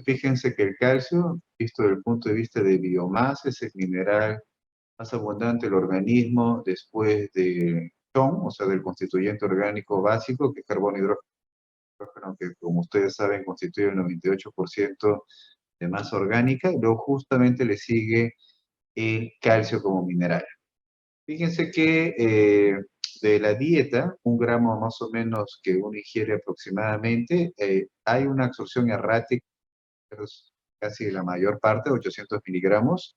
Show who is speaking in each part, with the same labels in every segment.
Speaker 1: fíjense que el calcio, visto desde el punto de vista de biomasa, es el mineral más abundante del organismo después de o sea, del constituyente orgánico básico, que es carbono, hidrógeno, que como ustedes saben constituye el 98% de masa orgánica, y luego justamente le sigue el calcio como mineral. Fíjense que de la dieta, un gramo más o menos que uno ingiere aproximadamente, hay una absorción errática, casi la mayor parte, 800 miligramos,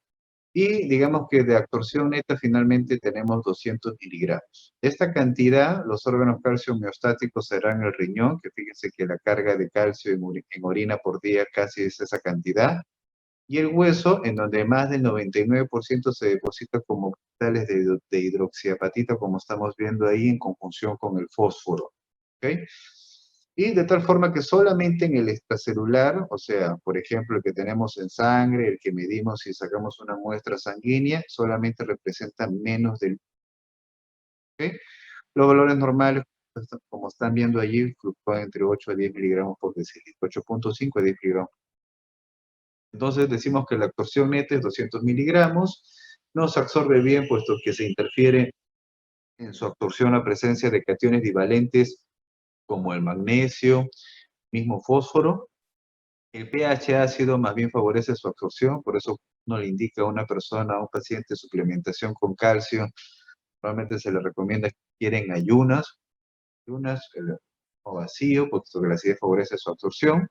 Speaker 1: y digamos que de absorción neta finalmente tenemos 200 miligramos. Esta cantidad, los órganos calcio homeostáticos serán el riñón, que fíjense que la carga de calcio en orina por día casi es esa cantidad, y el hueso, en donde más del 99% se deposita como cristales de hidroxiapatita, como estamos viendo ahí, en conjunción con el fósforo. ¿Ok? Y de tal forma que solamente en el extracelular, o sea, por ejemplo, el que tenemos en sangre, el que medimos si sacamos una muestra sanguínea, solamente representa menos del... ¿Ok? Los valores normales, como están viendo allí, fluctúan entre 8 a 10 miligramos por decilitro, 8.5 a 10 miligramos. Entonces decimos que la absorción neta es 200 miligramos, no se absorbe bien puesto que se interfiere en su absorción la presencia de cationes divalentes como el magnesio, mismo fósforo. El pH ácido más bien favorece su absorción, por eso uno le indica a una persona, a un paciente, suplementación con calcio. Normalmente se le recomienda que quieren ayunas o vacío, puesto que la acidez favorece su absorción.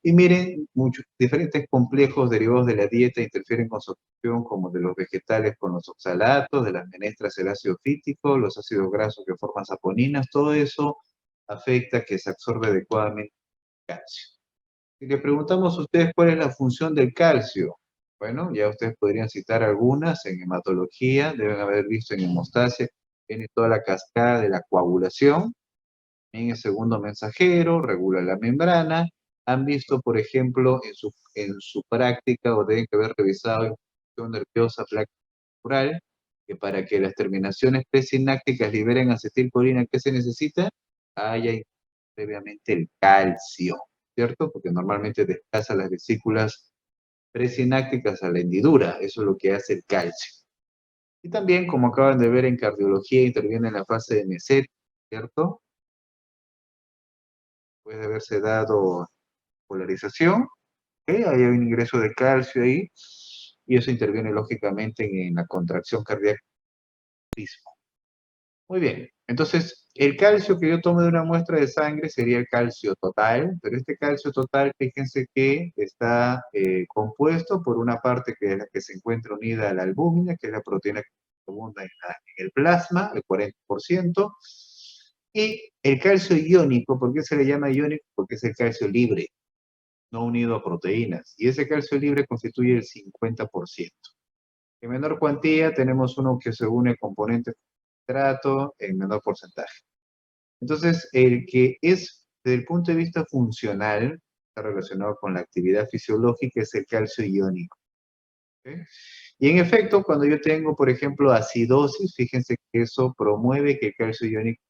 Speaker 1: Y miren, muchos diferentes complejos derivados de la dieta interfieren con su absorción, como de los vegetales con los oxalatos, de las menestras el ácido fítico, los ácidos grasos que forman saponinas, todo eso afecta que se absorbe adecuadamente el calcio. Si le preguntamos a ustedes cuál es la función del calcio, bueno, ya ustedes podrían citar algunas en hematología, deben haber visto en hemostasia, tiene toda la cascada de la coagulación, en el segundo mensajero, regula la membrana. Han visto, por ejemplo, en su práctica, o deben haber revisado en función nerviosa placa neural, que para que las terminaciones presinápticas liberen acetilcolina, ¿qué se necesita? Haya previamente el calcio, ¿cierto? Porque normalmente desplaza las vesículas presinápticas a la hendidura, eso es lo que hace el calcio. Y también, como acaban de ver en cardiología, interviene en la fase de meseta, ¿cierto? Puede haberse dado polarización, ¿ok? Hay un ingreso de calcio ahí, y eso interviene lógicamente en la contracción cardíaca. Muy bien, entonces el calcio que yo tomo de una muestra de sangre sería el calcio total, pero este calcio total, fíjense que está compuesto por una parte que es la que se encuentra unida a la albúmina, que es la proteína que abunda en el plasma, el 40%, y el calcio iónico. ¿Por qué se le llama iónico? Porque es el calcio libre, no unido a proteínas, y ese calcio libre constituye el 50%. En menor cuantía tenemos uno que se une a componentes de nitrato en menor porcentaje. Entonces, el que es, desde el punto de vista funcional, está relacionado con la actividad fisiológica, es el calcio iónico. ¿Okay? Y en efecto, cuando yo tengo, por ejemplo, acidosis, fíjense que eso promueve que el calcio iónico.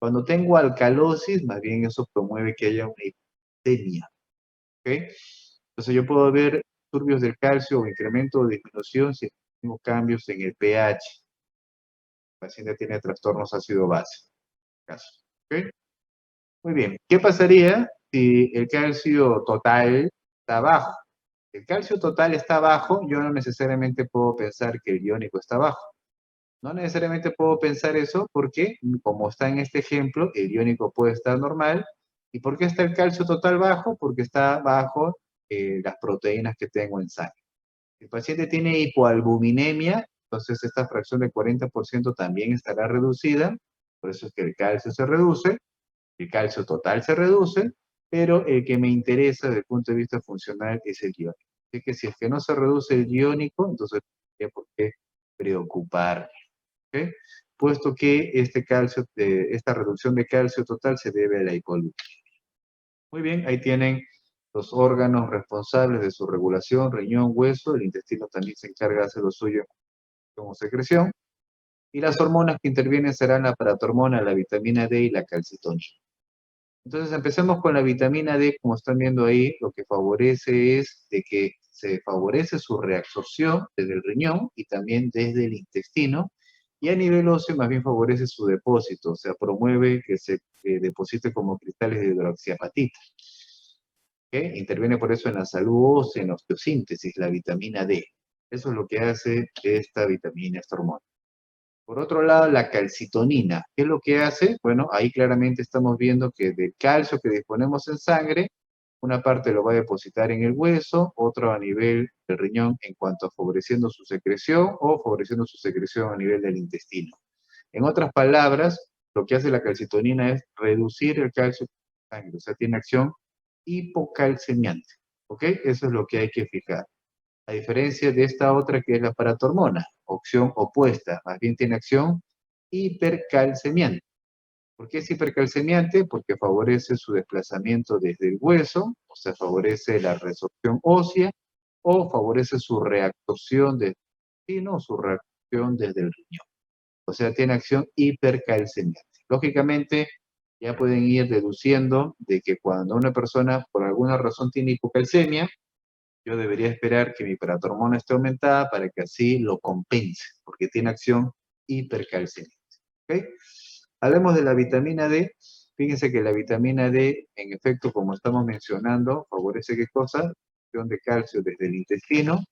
Speaker 1: Cuando tengo alcalosis, más bien eso promueve que haya una hipotemia. ¿Okay? Entonces yo puedo ver disturbios del calcio o incremento o disminución si tengo cambios en el pH. El paciente tiene trastornos ácido-base. ¿Okay? Muy bien. ¿Qué pasaría si el calcio total está bajo? Si el calcio total está bajo, yo no necesariamente puedo pensar que el iónico está bajo. No necesariamente puedo pensar eso porque, como está en este ejemplo, el iónico puede estar normal. ¿Y por qué está el calcio total bajo? Porque está bajo las proteínas que tengo en sangre. Si el paciente tiene hipoalbuminemia, entonces esta fracción del 40% también estará reducida, por eso es que el calcio se reduce, el calcio total se reduce, pero el que me interesa desde el punto de vista funcional es el iónico. Así que si es que no se reduce el iónico, entonces no habría por qué preocuparme. ¿Okay? Puesto que esta reducción de calcio total se debe a la hipoalbuminemia. Muy bien, ahí tienen los órganos responsables de su regulación: riñón, hueso, el intestino también se encarga de hacer lo suyo como secreción, y las hormonas que intervienen serán la paratormona, la vitamina D y la calcitonina. Entonces empecemos con la vitamina D, como están viendo ahí, lo que favorece es de que se favorece su reabsorción desde el riñón y también desde el intestino, y a nivel óseo más bien favorece su depósito, o sea, promueve que se deposite como cristales de hidroxiapatita. ¿Ok? Interviene por eso en la salud ósea, en la osteosíntesis, la vitamina D. Eso es lo que hace esta vitamina, esta hormona. Por otro lado, la calcitonina, ¿qué es lo que hace? Bueno, ahí claramente estamos viendo que del calcio que disponemos en sangre, una parte lo va a depositar en el hueso, otro a nivel del riñón en cuanto a favoreciendo su secreción o favoreciendo su secreción a nivel del intestino. En otras palabras, lo que hace la calcitonina es reducir el calcio en la sangre, o sea, tiene acción hipocalcemiante, ¿ok? Eso es lo que hay que fijar. A diferencia de esta otra que es la paratormona, opción opuesta, más bien tiene acción hipercalcemiante. ¿Por qué es hipercalcemiante? Porque favorece su desplazamiento desde el hueso, o sea, favorece la resorción ósea, o favorece su reabsorción desde el intestino o su reabsorción desde el riñón. O sea, tiene acción hipercalcemiante. Lógicamente, ya pueden ir deduciendo de que cuando una persona por alguna razón tiene hipocalcemia, yo debería esperar que mi paratormona esté aumentada para que así lo compense, porque tiene acción hipercalcémica. ¿Ok? Hablemos de la vitamina D. Fíjense que la vitamina D, en efecto, como estamos mencionando, favorece qué cosa? La absorción de calcio desde el intestino.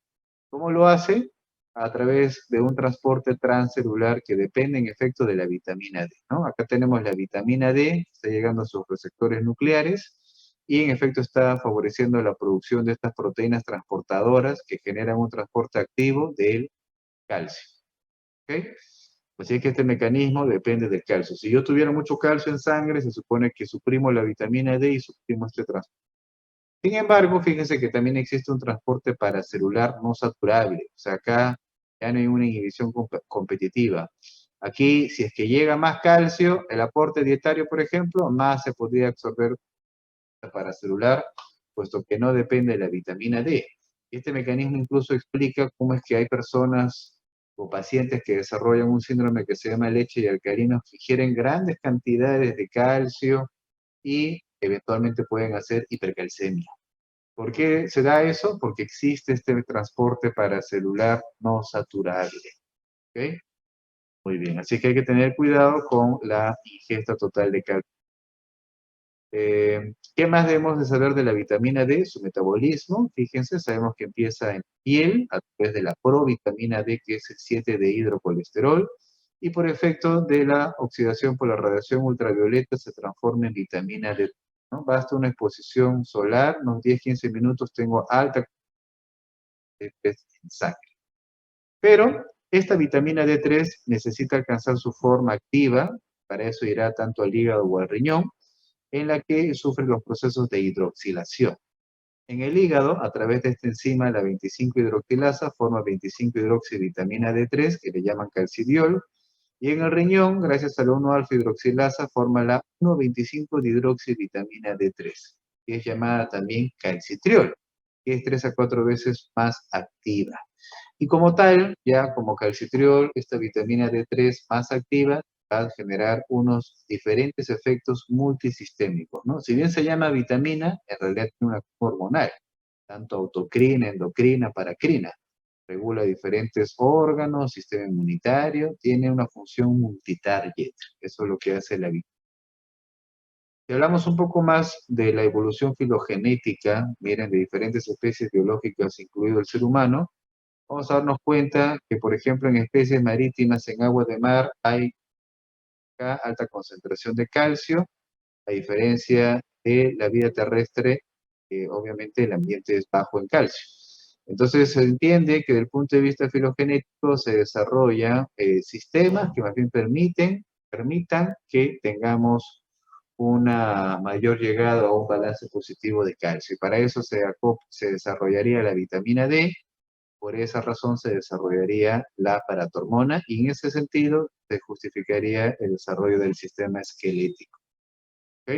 Speaker 1: ¿Cómo lo hace? A través de un transporte transcelular que depende en efecto de la vitamina D, ¿no? Acá tenemos la vitamina D, está llegando a sus receptores nucleares y en efecto está favoreciendo la producción de estas proteínas transportadoras que generan un transporte activo del calcio. ¿Ok? Así es que este mecanismo depende del calcio. Si yo tuviera mucho calcio en sangre, se supone que suprimo la vitamina D y suprimo este transporte. Sin embargo, fíjense que también existe un transporte paracelular no saturable. O sea, acá ya no hay una inhibición competitiva. Aquí, si es que llega más calcio, el aporte dietario, por ejemplo, más se podría absorber paracelular, puesto que no depende de la vitamina D. Este mecanismo incluso explica cómo es que hay personas o pacientes que desarrollan un síndrome que se llama leche y alcalinos, que ingieren grandes cantidades de calcio y eventualmente pueden hacer hipercalcemia. ¿Por qué se da eso? Porque existe este transporte paracelular no saturable. ¿Ok? Muy bien, así que hay que tener cuidado con la ingesta total de calcio. ¿Qué más debemos de saber de la vitamina D? Su metabolismo. Fíjense, sabemos que empieza en piel a través de la provitamina D, que es el 7 de hidrocolesterol, y por efecto de la oxidación por la radiación ultravioleta se transforma en vitamina D, ¿no? Basta una exposición solar, unos 10-15 minutos, tengo alta en sangre. Pero esta vitamina D3 necesita alcanzar su forma activa, para eso irá tanto al hígado o al riñón, en la que sufre los procesos de hidroxilación. En el hígado, a través de esta enzima, la 25-hidroxilasa forma 25-hidroxivitamina D3, que le llaman calcidiol, y en el riñón, gracias a la 1-alfa-hidroxilasa, forma la 1,25-dihidroxivitamina D3, que es llamada también calcitriol, que es 3 a 4 veces más activa. Y como tal, ya como calcitriol, esta vitamina D3 más activa va a generar unos diferentes efectos multisistémicos, ¿no? Si bien se llama vitamina, en realidad tiene una acción hormonal, tanto autocrina, endocrina, paracrina. Regula diferentes órganos, sistema inmunitario, tiene una función multitarget. Eso es lo que hace la vitamina. Si hablamos un poco más de la evolución filogenética, miren, de diferentes especies biológicas, incluido el ser humano, vamos a darnos cuenta que, por ejemplo, en especies marítimas en agua de mar hay alta concentración de calcio, a diferencia de la vida terrestre, obviamente el ambiente es bajo en calcio. Entonces se entiende que desde el punto de vista filogenético se desarrollan sistemas que más bien permitan que tengamos una mayor llegada a un balance positivo de calcio. Y para eso se desarrollaría la vitamina D, por esa razón se desarrollaría la paratormona y en ese sentido se justificaría el desarrollo del sistema esquelético. ¿Ok?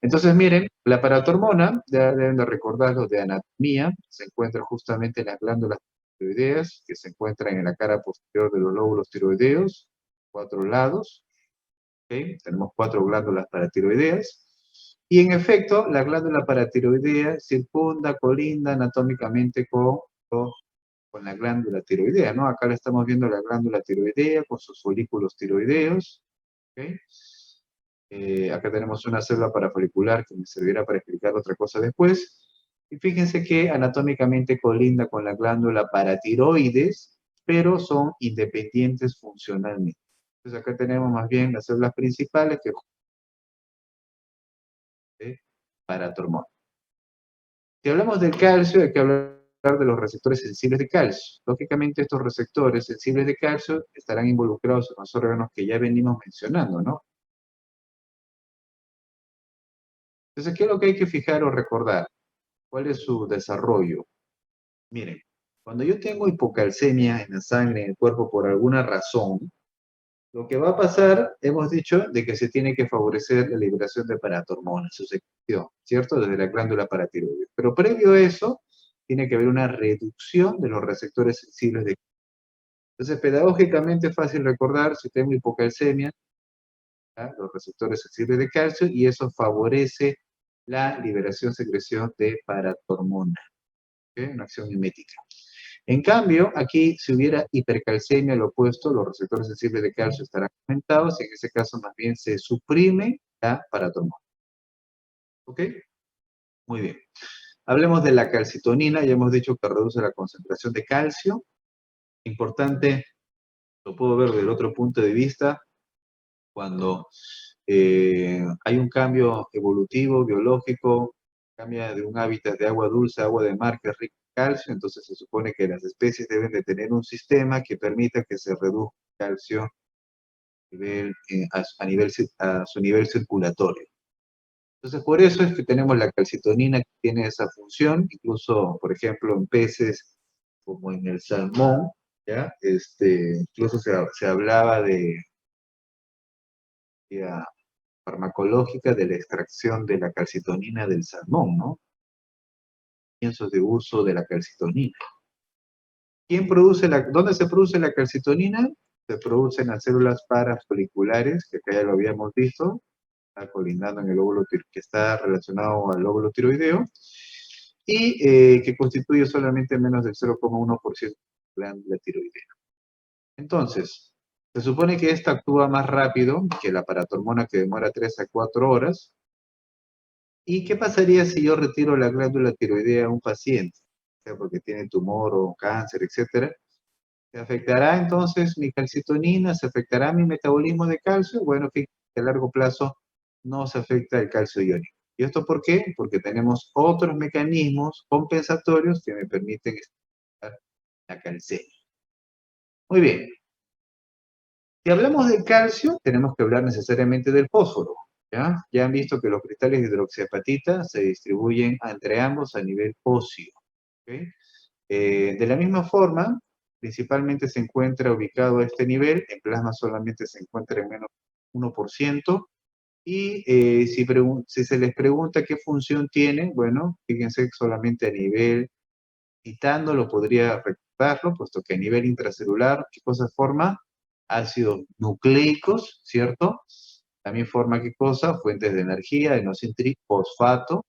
Speaker 1: Entonces, miren, la paratormona, ya deben de recordarlo de anatomía, se encuentra justamente en las glándulas tiroideas, que se encuentran en la cara posterior de los lóbulos tiroideos, 4 lados. ¿Ok? Tenemos 4 glándulas paratiroideas. Y en efecto, la glándula paratiroidea circunda, colinda anatómicamente con la glándula tiroidea, ¿no? Acá le estamos viendo la glándula tiroidea con sus folículos tiroideos, ¿ok? Acá tenemos una célula parafolicular que me servirá para explicar otra cosa después. Y fíjense que anatómicamente colinda con la glándula paratiroides, pero son independientes funcionalmente. Entonces acá tenemos más bien las células principales que paratormona. Si hablamos del calcio, hay que hablar de los receptores sensibles de calcio. Lógicamente, estos receptores sensibles de calcio estarán involucrados en los órganos que ya venimos mencionando, ¿no? Entonces, ¿qué es lo que hay que fijar o recordar? ¿Cuál es su desarrollo? Miren, cuando yo tengo hipocalcemia en la sangre, en el cuerpo, por alguna razón, lo que va a pasar, hemos dicho, de que se tiene que favorecer la liberación de paratormonas, su secreción, ¿cierto? Desde la glándula paratiroidea. Pero previo a eso, tiene que haber una reducción de los receptores sensibles de. Entonces, pedagógicamente es fácil recordar, si tengo hipocalcemia, ¿ya? Los receptores sensibles de calcio, y eso favorece la liberación-secreción de paratormona, ¿ok? Una acción mimética. En cambio, aquí, si hubiera hipercalcemia, lo opuesto, los receptores sensibles de calcio estarán aumentados, y en ese caso más bien se suprime la paratormona. ¿Ok? Muy bien. Hablemos de la calcitonina, ya hemos dicho que reduce la concentración de calcio. Importante, lo puedo ver del otro punto de vista, cuando hay un cambio evolutivo, biológico, cambia de un hábitat de agua dulce a agua de mar que es rica en calcio, entonces se supone que las especies deben de tener un sistema que permita que se reduzca el calcio a su nivel circulatorio. Entonces, por eso es que tenemos la calcitonina que tiene esa función, incluso, por ejemplo, en peces como en el salmón, ¿ya? Incluso se hablaba de farmacológica de la extracción de la calcitonina del salmón, ¿no? Piensos de uso de la calcitonina. ¿Dónde se produce la calcitonina? Se produce en las células parafoliculares, que acá ya lo habíamos visto, está colindando en el óvulo que está relacionado al óvulo tiroideo, y que constituye solamente menos del 0,1% de la glándula tiroidea. Entonces, se supone que esta actúa más rápido que la paratormona, que demora 3 a 4 horas. ¿Y qué pasaría si yo retiro la glándula tiroidea a un paciente? O sea, porque tiene tumor o cáncer, etcétera. ¿Se afectará entonces mi calcitonina? ¿Se afectará mi metabolismo de calcio? Bueno, fíjense que a largo plazo no se afecta el calcio iónico. ¿Y esto por qué? Porque tenemos otros mecanismos compensatorios que me permiten estimular la calcemia. Muy bien. Si hablamos del calcio, tenemos que hablar necesariamente del fósforo. ¿Ya? Ya han visto que los cristales de hidroxiapatita se distribuyen entre ambos a nivel óseo. ¿Ok? De la misma forma, principalmente se encuentra ubicado a este nivel, en plasma solamente se encuentra en menos 1%, y si se les pregunta qué función tiene, bueno, fíjense que solamente a nivel citando lo podría recordarlo, puesto que a nivel intracelular, ¿qué cosa forma? Ácidos nucleicos, ¿cierto? También forma ¿qué cosa? Fuentes de energía, fosfato,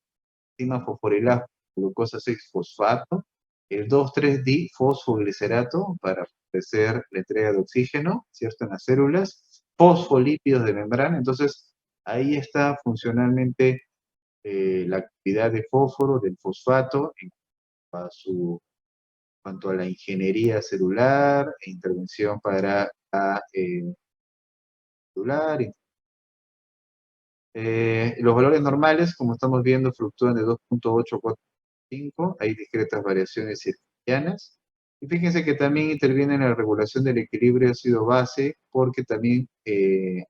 Speaker 1: enzima fosforilasa, glucosa 6-fosfato, el 2,3-difosfoglicerato para favorecer la entrega de oxígeno, ¿cierto? En las células, fosfolípidos de membrana. Entonces, ahí está funcionalmente la actividad de fósforo, del fosfato, en cuanto a la ingeniería celular, e intervención para la celular. Los valores normales, como estamos viendo, fluctúan de 2,8 a 4,5. Hay discretas variaciones circadianas. Y fíjense que también interviene en la regulación del equilibrio ácido-base, porque también,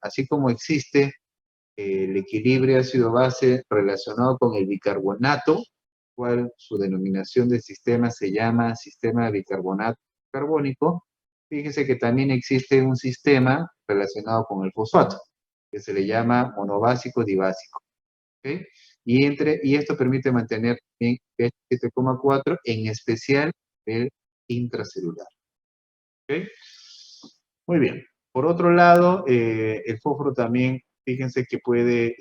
Speaker 1: así como existe el equilibrio ácido-base relacionado con el bicarbonato, cual su denominación del sistema se llama sistema de bicarbonato carbónico, fíjese que también existe un sistema relacionado con el fosfato, que se le llama monobásico dibásico. ¿Okay? Y esto permite mantener en pH 7,4, en especial el intracelular. ¿Okay? Muy bien. Por otro lado, el fósforo también, fíjense que puede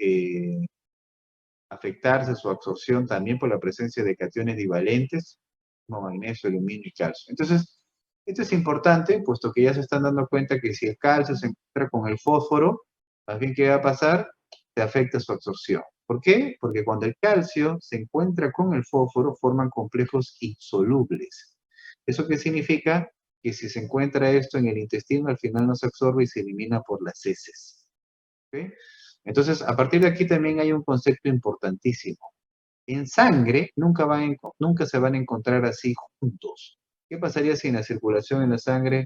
Speaker 1: afectarse su absorción también por la presencia de cationes divalentes, como magnesio, aluminio y calcio. Entonces, esto es importante, puesto que ya se están dando cuenta que si el calcio se encuentra con el fósforo, más bien, ¿qué va a pasar? Se afecta su absorción. ¿Por qué? Porque cuando el calcio se encuentra con el fósforo, forman complejos insolubles. ¿Eso qué significa? Que si se encuentra esto en el intestino, al final no se absorbe y se elimina por las heces. ¿Ok? Entonces, a partir de aquí también hay un concepto importantísimo. En sangre nunca se van a encontrar así juntos. ¿Qué pasaría si en la circulación en la sangre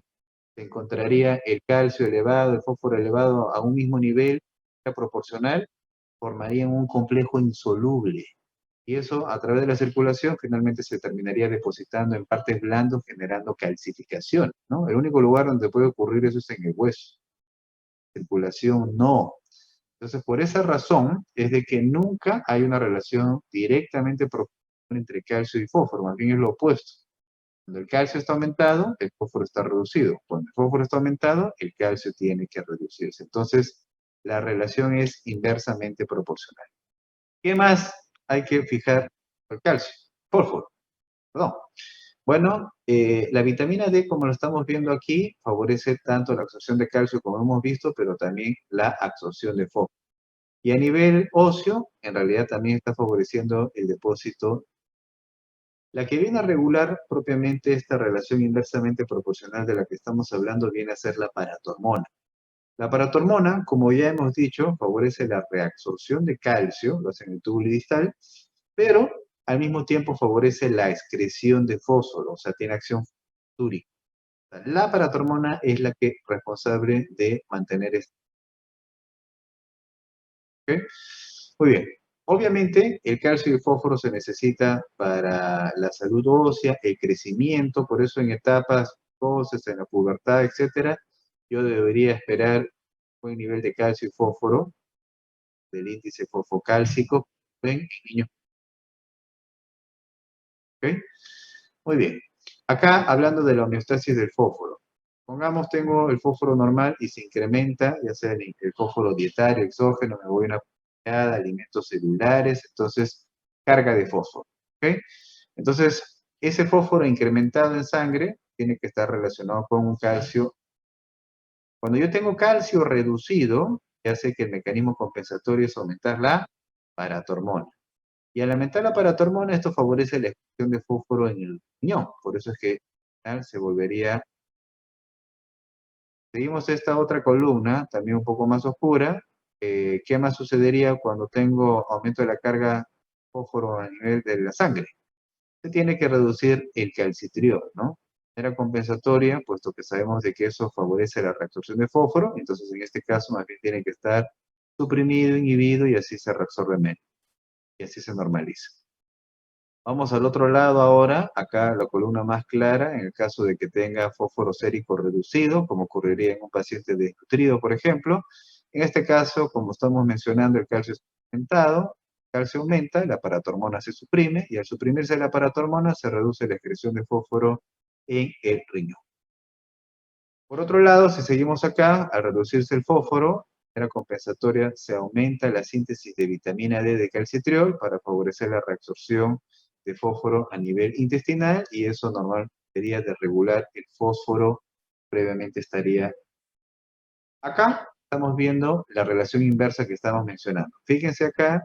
Speaker 1: se encontraría el calcio elevado, el fósforo elevado a un mismo nivel proporcional? Formarían un complejo insoluble. Y eso, a través de la circulación, finalmente se terminaría depositando en partes blandas, generando calcificación, ¿no? El único lugar donde puede ocurrir eso es en el hueso. Circulación no. Entonces, por esa razón es de que nunca hay una relación directamente proporcional entre calcio y fósforo, más bien es lo opuesto. Cuando el calcio está aumentado, el fósforo está reducido. Cuando el fósforo está aumentado, el calcio tiene que reducirse. Entonces, la relación es inversamente proporcional. ¿Qué más hay que fijar el calcio? Fósforo, perdón. Bueno, la vitamina D, como lo estamos viendo aquí, favorece tanto la absorción de calcio como hemos visto, pero también la absorción de fósforo. Y a nivel óseo, en realidad también está favoreciendo el depósito. La que viene a regular propiamente esta relación inversamente proporcional de la que estamos hablando viene a ser la paratormona. La paratormona, como ya hemos dicho, favorece la reabsorción de calcio, lo hace en el túbulo distal, pero al mismo tiempo favorece la excreción de fósforo, o sea, tiene acción fosfúrica. La paratormona es la que es responsable de mantener esto. ¿Okay? Muy bien. Obviamente, el calcio y el fósforo se necesita para la salud ósea, el crecimiento, por eso en etapas óseas, en la pubertad, etcétera, yo debería esperar un buen nivel de calcio y fósforo, del índice fosfocálcico, en niños. ¿Ok? Muy bien. Acá hablando de la homeostasis del fósforo. Pongamos, tengo el fósforo normal y se incrementa, ya sea el fósforo dietario, exógeno, me voy a una de alimentos celulares, entonces carga de fósforo. ¿Ok? Entonces, ese fósforo incrementado en sangre tiene que estar relacionado con un calcio. Cuando yo tengo calcio reducido, ya sé que el mecanismo compensatorio es aumentar la paratormona. Y al aumentar la paratormona, esto favorece la excreción de fósforo en el riñón. Por eso es que al final se volvería. Seguimos esta otra columna, también un poco más oscura. ¿Qué más sucedería cuando tengo aumento de la carga fósforo a nivel de la sangre? Se tiene que reducir el calcitriol, ¿no? Era compensatoria, puesto que sabemos de que eso favorece la reabsorción de fósforo, entonces en este caso más bien tiene que estar suprimido, inhibido y así se reabsorbe menos y así se normaliza. Vamos al otro lado ahora, acá la columna más clara, en el caso de que tenga fósforo sérico reducido, como ocurriría en un paciente desnutrido, por ejemplo. En este caso, como estamos mencionando, el calcio está aumentado, el calcio aumenta, la paratormona se suprime, y al suprimirse la paratormona se reduce la excreción de fósforo en el riñón. Por otro lado, si seguimos acá, al reducirse el fósforo, de manera compensatoria se aumenta la síntesis de vitamina D de calcitriol para favorecer la reabsorción de fósforo a nivel intestinal y eso normal sería de regular el fósforo, previamente estaría. Acá estamos viendo la relación inversa que estamos mencionando. Fíjense acá,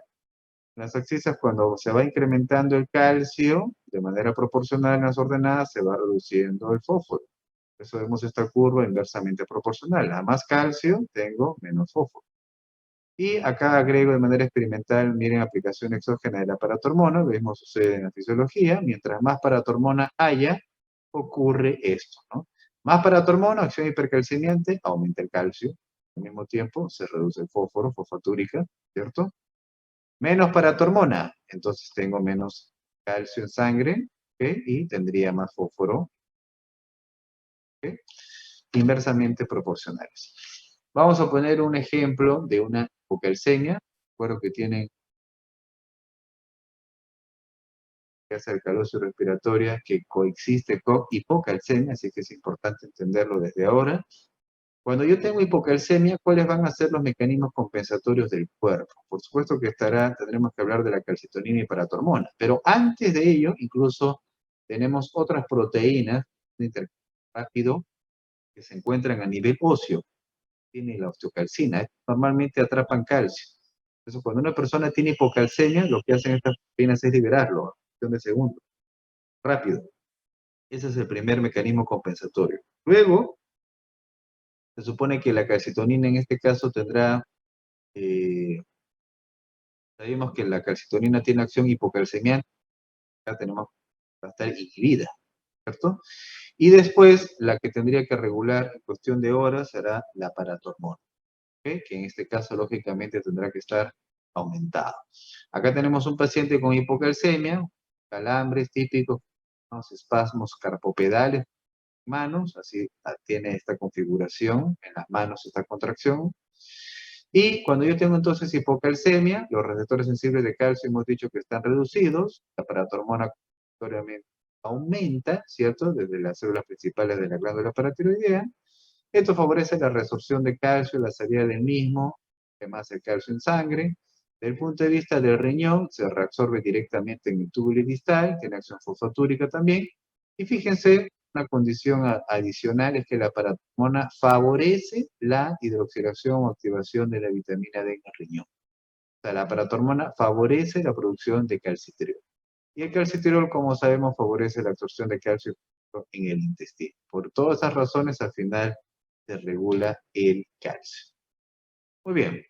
Speaker 1: en las abscisas cuando se va incrementando el calcio de manera proporcional en las ordenadas se va reduciendo el fósforo. Por eso vemos esta curva inversamente proporcional. A más calcio tengo menos fósforo. Y acá agrego de manera experimental, miren, aplicación exógena de la paratormona, lo mismo sucede en la fisiología, mientras más paratormona haya, ocurre esto, ¿no? Más paratormona, acción hipercalcemiante, aumenta el calcio, al mismo tiempo se reduce el fósforo, fosfatúrica, ¿cierto? Menos paratormona, entonces tengo menos calcio en sangre, ¿ok? Y tendría más fósforo, ¿ok? Inversamente proporcionales. Vamos a poner un ejemplo de una hipocalcemia. Recuerdo que tienen que hacer alcalosis respiratoria que coexiste con hipocalcemia, así que es importante entenderlo desde ahora. Cuando yo tengo hipocalcemia, ¿cuáles van a ser los mecanismos compensatorios del cuerpo? Por supuesto que tendremos que hablar de la calcitonina y paratormona, pero antes de ello, incluso tenemos otras proteínas de intercambio rápido que se encuentran a nivel óseo. Tiene la osteocalcina, normalmente atrapan calcio. Entonces, cuando una persona tiene hipocalcemia, lo que hacen estas proteínas es liberarlo, en cuestión de segundos, rápido. Ese es el primer mecanismo compensatorio. Luego, se supone que la calcitonina en este caso tendrá, eh, sabemos que la calcitonina tiene acción hipocalcemiante, ya tenemos que estar inhibida, ¿cierto? Y después, la que tendría que regular en cuestión de horas será la paratormona, ¿ok? Que en este caso, lógicamente, tendrá que estar aumentado. Acá tenemos un paciente con hipocalcemia, calambres típicos, unos espasmos carpopedales, manos, así tiene esta configuración, en las manos esta contracción. Y cuando yo tengo entonces hipocalcemia, los receptores sensibles de calcio hemos dicho que están reducidos, la paratormona obviamente aumenta, ¿cierto? Desde las células principales de la glándula paratiroidea. Esto favorece la resorción de calcio, la salida del mismo, además el calcio en sangre. Desde el punto de vista del riñón, se reabsorbe directamente en el túbulo distal, tiene acción fosfatúrica también. Y fíjense, una condición adicional es que la paratormona favorece la hidroxilación o activación de la vitamina D en el riñón. O sea, la paratormona favorece la producción de calcitriol. Y el calcitriol, como sabemos, favorece la absorción de calcio en el intestino. Por todas esas razones, al final se regula el calcio. Muy bien.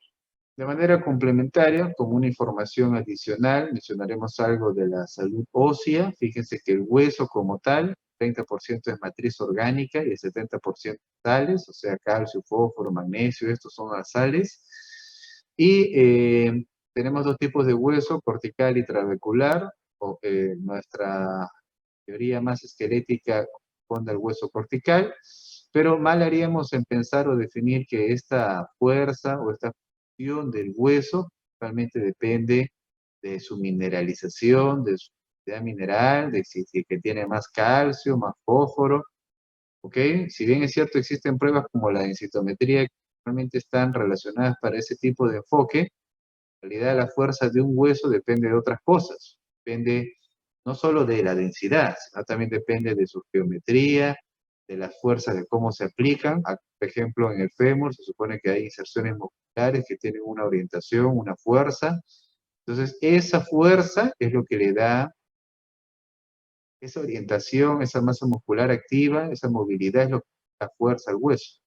Speaker 1: De manera complementaria, como una información adicional, mencionaremos algo de la salud ósea. Fíjense que el hueso como tal, 30% es matriz orgánica y el 70% sales, o sea, calcio, fósforo, magnesio, estos son las sales. Y tenemos dos tipos de hueso, cortical y trabecular. Nuestra teoría más esquelética corresponde al hueso cortical, pero mal haríamos en pensar o definir que esta fuerza o esta del hueso realmente depende de su mineralización, de su cantidad mineral, de si que tiene más calcio, más fósforo, ¿ok? Si bien es cierto, existen pruebas como la densitometría que realmente están relacionadas para ese tipo de enfoque, en realidad la fuerza de un hueso depende de otras cosas, depende no solo de la densidad, sino también depende de su geometría, de las fuerzas, de cómo se aplican. Por ejemplo, en el fémur se supone que hay inserciones musculares que tienen una orientación, una fuerza. Entonces, esa fuerza es lo que le da esa orientación, esa masa muscular activa, esa movilidad es lo que da fuerza al hueso.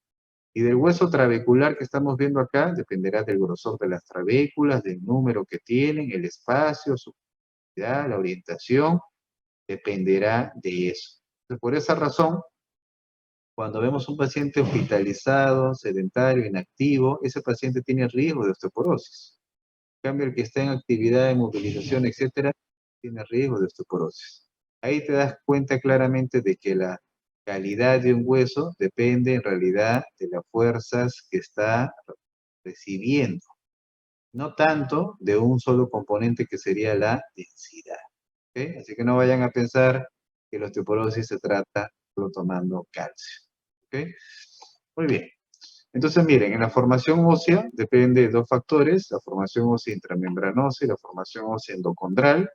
Speaker 1: Y del hueso trabecular que estamos viendo acá dependerá del grosor de las trabéculas, del número que tienen, el espacio, su profundidad, la orientación, dependerá de eso. Entonces, por esa razón, cuando vemos un paciente hospitalizado, sedentario, inactivo, ese paciente tiene riesgo de osteoporosis. En cambio, el que está en actividad de movilización, etcétera, tiene riesgo de osteoporosis. Ahí te das cuenta claramente de que la calidad de un hueso depende en realidad de las fuerzas que está recibiendo, no tanto de un solo componente que sería la densidad. ¿Ok? Así que no vayan a pensar que la osteoporosis se trata solo tomando calcio. ¿Ok? Muy bien. Entonces, miren, en la formación ósea depende de dos factores, la formación ósea intramembranosa y la formación ósea endocondral.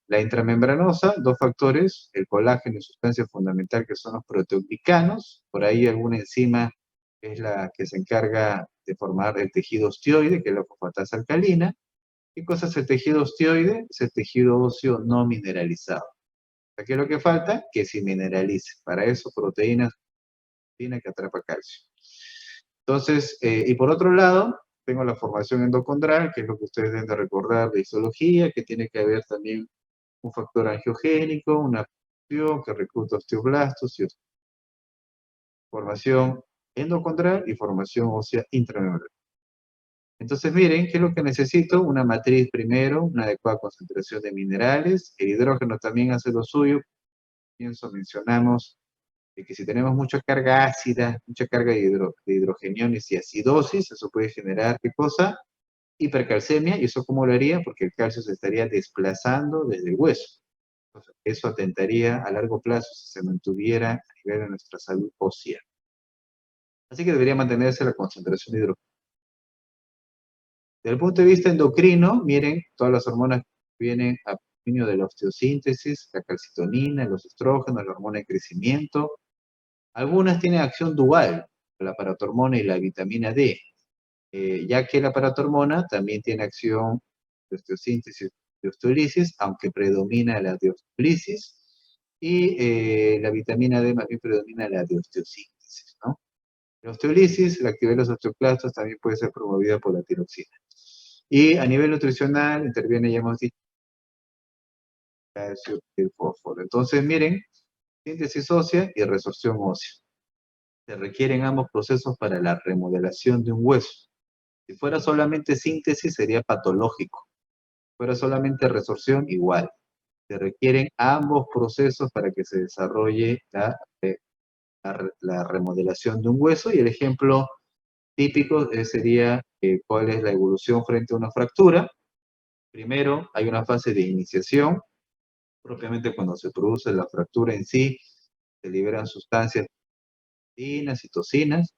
Speaker 1: La intramembranosa, dos factores, el colágeno y sustancia fundamental que son los proteoglicanos, por ahí alguna enzima es la que se encarga de formar el tejido osteoide, que es la fosfatasa alcalina. ¿Qué cosa es el tejido osteoide? Es el tejido óseo no mineralizado. ¿Qué es lo que falta? Que se mineralice. Para eso, proteínas que atrapa calcio. Entonces, y por otro lado, tengo la formación endocondral, que es lo que ustedes deben de recordar de histología, que tiene que haber también un factor angiogénico, una función que recluta osteoblastos, y formación endocondral y formación ósea intramembral. Entonces, miren, ¿qué es lo que necesito? Una matriz primero, una adecuada concentración de minerales, el hidrógeno también hace lo suyo, pienso, mencionamos de que si tenemos mucha carga ácida, mucha carga de hidrogeniones y acidosis, eso puede generar, ¿qué cosa? Hipercalcemia, y eso cómo lo haría, porque el calcio se estaría desplazando desde el hueso. Entonces, eso atentaría a largo plazo si se mantuviera a nivel de nuestra salud ósea. Así que debería mantenerse la concentración de hidrógeno. Desde el punto de vista endocrino, miren, todas las hormonas que vienen a dominio de la osteosíntesis, la calcitonina, los estrógenos, la hormona de crecimiento. Algunas tienen acción dual, la paratormona y la vitamina D, ya que la paratormona también tiene acción de osteosíntesis y osteólisis, aunque predomina la de osteólisis, y la vitamina D más bien predomina la de osteosíntesis, ¿no? La osteólisis, la actividad de los osteoclastos también puede ser promovida por la tiroxina. Y a nivel nutricional interviene, ya hemos dicho, el calcio y el fósforo. Entonces, miren, síntesis ósea y resorción ósea. Se requieren ambos procesos para la remodelación de un hueso. Si fuera solamente síntesis, sería patológico. Si fuera solamente resorción, igual. Se requieren ambos procesos para que se desarrolle la remodelación de un hueso. Y el ejemplo típico sería cuál es la evolución frente a una fractura. Primero, hay una fase de iniciación. Propiamente cuando se produce la fractura en sí, se liberan sustancias, proteínas y toxinas.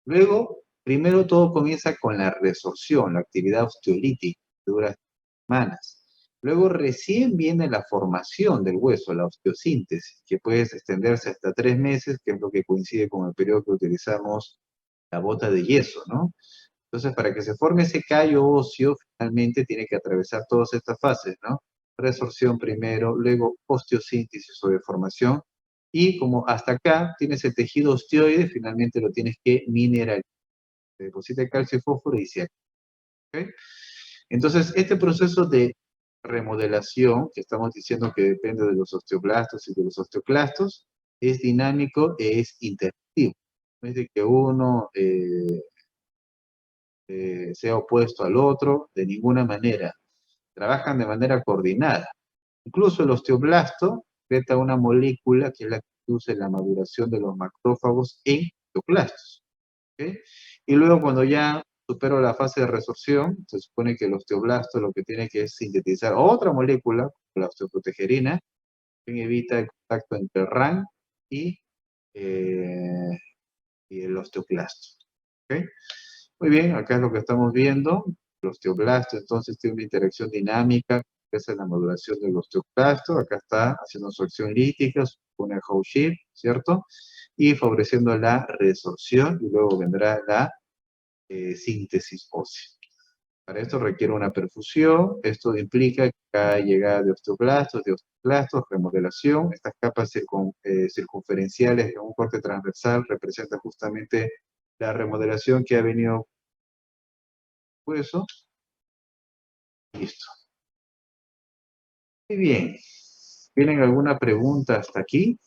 Speaker 1: Luego, primero todo comienza con la resorción, la actividad osteolítica, que dura semanas. Luego recién viene la formación del hueso, la osteosíntesis, que puede extenderse hasta 3 meses, que es lo que coincide con el periodo que utilizamos la bota de yeso, ¿no? Entonces, para que se forme ese callo óseo, finalmente tiene que atravesar todas estas fases, ¿no? Resorción primero, luego osteosíntesis o deformación, y como hasta acá tienes el tejido osteoide, finalmente lo tienes que mineralizar. Se deposita el calcio y fósforo y se activa. ¿Ok? Entonces, este proceso de remodelación, que estamos diciendo que depende de los osteoblastos y de los osteoclastos, es dinámico e es interactivo. No es de que uno sea opuesto al otro, de ninguna manera. Trabajan de manera coordinada. Incluso el osteoblasto secreta una molécula que es la que produce la maduración de los macrófagos en osteoclastos. ¿Ok? Y luego cuando ya supera la fase de resorción, se supone que el osteoblasto lo que tiene que es sintetizar otra molécula, la osteoprotegerina, que evita el contacto entre el RAN y, eh, y el osteoclasto. ¿Ok? Muy bien, acá es lo que estamos viendo. El osteoblasto entonces tiene una interacción dinámica, que es la maduración del osteoclasto. Acá está haciendo su acción lítica, supone el Howe shift, ¿cierto? Y favoreciendo la resorción, y luego vendrá la síntesis ósea. Para esto requiere una perfusión. Esto implica que cada llegada de osteoclastos, remodelación. Estas capas circunferenciales en un corte transversal representan justamente la remodelación que ha venido hueso. Listo. Muy bien. ¿Tienen alguna pregunta hasta aquí?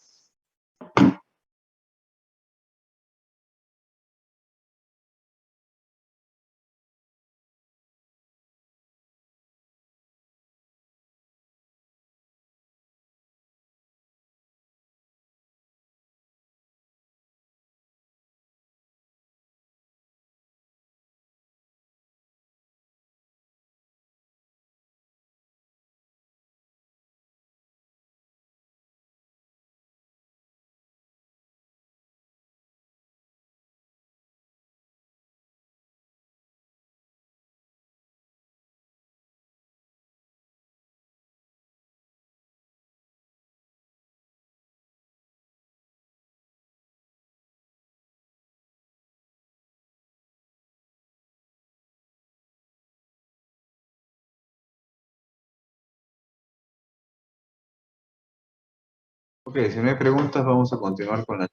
Speaker 1: Ok, si no hay preguntas, vamos a continuar con la...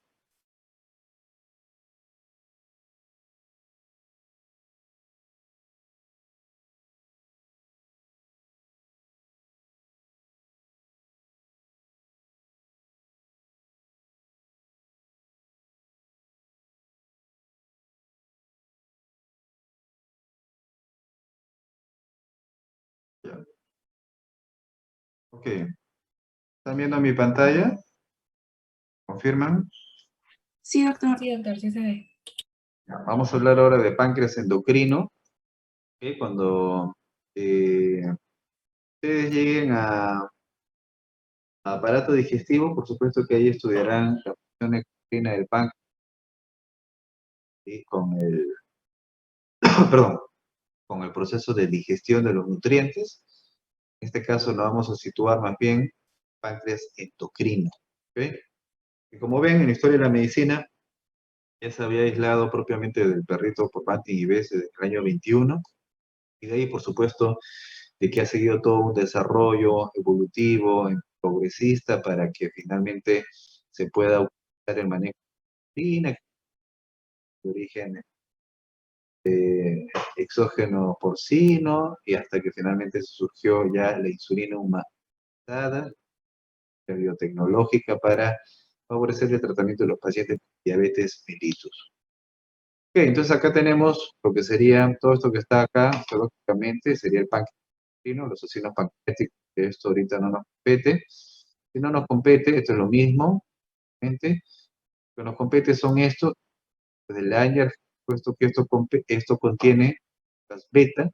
Speaker 1: Ok, ¿están viendo mi pantalla? ¿Confirman?
Speaker 2: Sí, doctor. Sí, doctor, sí se ve.
Speaker 1: Vamos a hablar ahora de páncreas endocrino. ¿Ok? Cuando ustedes lleguen a aparato digestivo, por supuesto que ahí estudiarán la función endocrina del páncreas. y con el, perdón, con el proceso de digestión de los nutrientes. En este caso nos vamos a situar más bien páncreas endocrino. ¿Ok? Y como ven, en la historia de la medicina ya se había aislado propiamente del perrito por Martin y Bess desde el año 21, y de ahí, por supuesto, de que ha seguido todo un desarrollo evolutivo, progresista, para que finalmente se pueda utilizar el manejo de la insulina, de origen exógeno porcino, y hasta que finalmente surgió ya la insulina humanizada, la biotecnológica, para favorecer el tratamiento de los pacientes con diabetes mellitus. Ok, entonces acá tenemos lo que sería todo esto que está acá, lógicamente sería el páncreas, los acinos pancreáticos, que esto ahorita no nos compete. Si no nos compete, esto es lo mismo, gente. Lo que nos compete son estos, desde el Langer, puesto que esto contiene las beta,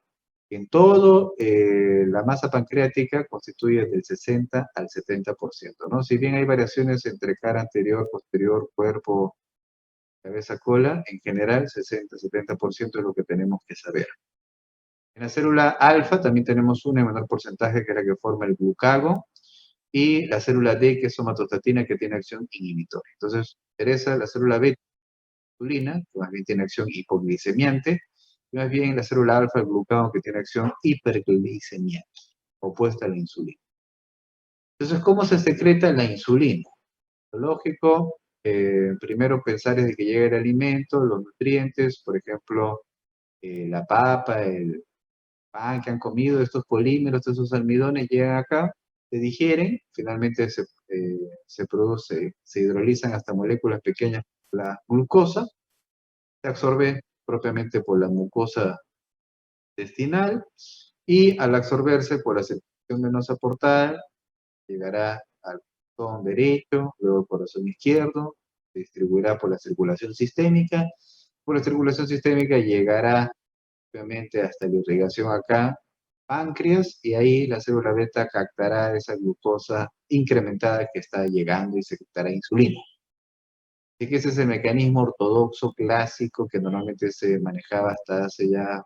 Speaker 1: que en todo la masa pancreática constituye del 60 al 70%, ¿no? Si bien hay variaciones entre cara anterior, posterior, cuerpo, cabeza, cola, en general 60-70% es lo que tenemos que saber. En la célula alfa también tenemos un menor porcentaje, que es la que forma el glucago, y la célula D, que es somatostatina, que tiene acción inhibitoria. Entonces, interesa la célula beta, insulina, que más bien tiene acción hipoglicemiante, y más bien la célula alfa, el glucago, que tiene acción hiperglicemiante, opuesta a la insulina. Entonces, ¿cómo se secreta la insulina? Lo lógico, primero pensar desde que llega el alimento, los nutrientes, por ejemplo, la papa, el pan que han comido, estos polímeros, esos almidones llegan acá, se digieren, finalmente se produce, se hidrolizan hasta moléculas pequeñas, la glucosa, se absorbe propiamente por la mucosa intestinal, y al absorberse por la circulación venosa portal, llegará al corazón derecho, luego al corazón izquierdo, se distribuirá por la circulación sistémica, por la circulación sistémica llegará obviamente hasta la irrigación acá, páncreas, y ahí la célula beta captará esa glucosa incrementada que está llegando y secretará insulina. Así que ese es el mecanismo ortodoxo clásico que normalmente se manejaba hasta hace ya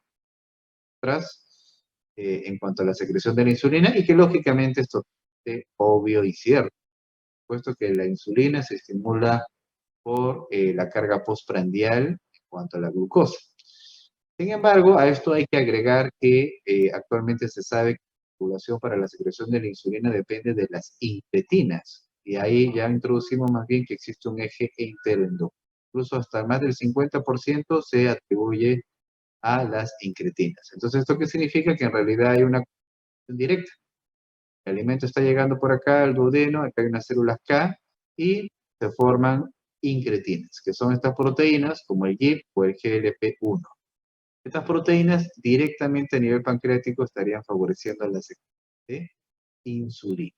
Speaker 1: atrás, en cuanto a la secreción de la insulina, y que lógicamente es totalmente obvio y cierto, puesto que la insulina se estimula por la carga postprandial en cuanto a la glucosa. Sin embargo, a esto hay que agregar que actualmente se sabe que la regulación para la secreción de la insulina depende de las incretinas, y ahí ya introducimos más bien que existe un eje interendocrino. Incluso hasta más del 50% se atribuye a las incretinas. Entonces, ¿esto qué significa? Que en realidad hay una conexión directa. El alimento está llegando por acá al duodeno, acá hay unas células K, y se forman incretinas, que son estas proteínas como el GIP o el GLP-1. Estas proteínas directamente a nivel pancreático estarían favoreciendo la secreción de insulina.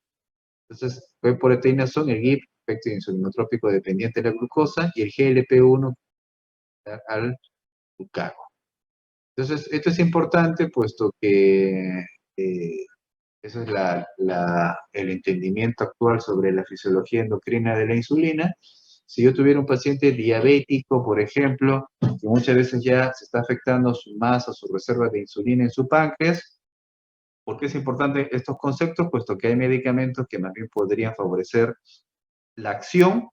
Speaker 1: Entonces, ¿qué proteínas son? El GIP, efecto insulinotrópico dependiente de la glucosa, y el GLP-1 al glucago. Entonces, esto es importante puesto que ese es el entendimiento actual sobre la fisiología endocrina de la insulina. Si yo tuviera un paciente diabético, por ejemplo, que muchas veces ya se está afectando su masa, su reserva de insulina en su páncreas, ¿por qué es importante estos conceptos? Puesto que hay medicamentos que más bien podrían favorecer la acción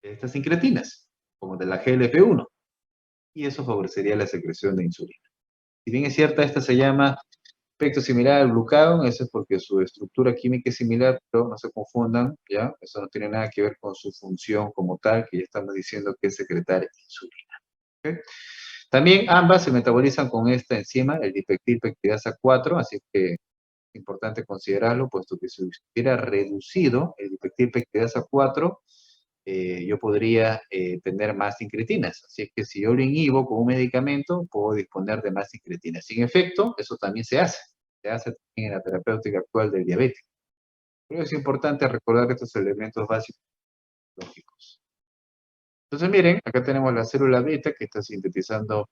Speaker 1: de estas incretinas, como de la GLP-1, y eso favorecería la secreción de insulina. Si bien es cierta, esta se llama efecto similar al glucagón, eso es porque su estructura química es similar, pero no se confundan, ¿ya? Eso no tiene nada que ver con su función como tal, que ya estamos diciendo que es secretar insulina. ¿Okay? También ambas se metabolizan con esta enzima, el dipeptilpeptidasa 4, así que es importante considerarlo, puesto que si hubiera reducido el dipeptilpeptidasa 4, yo podría tener más incretinas. Así es que si yo lo inhibo con un medicamento, puedo disponer de más incretinas. Sin efecto, eso también se hace. Se hace también en la terapéutica actual del diabetes. Pero es importante recordar estos elementos básicos lógicos. Entonces, miren, acá tenemos la célula beta que está sintetizando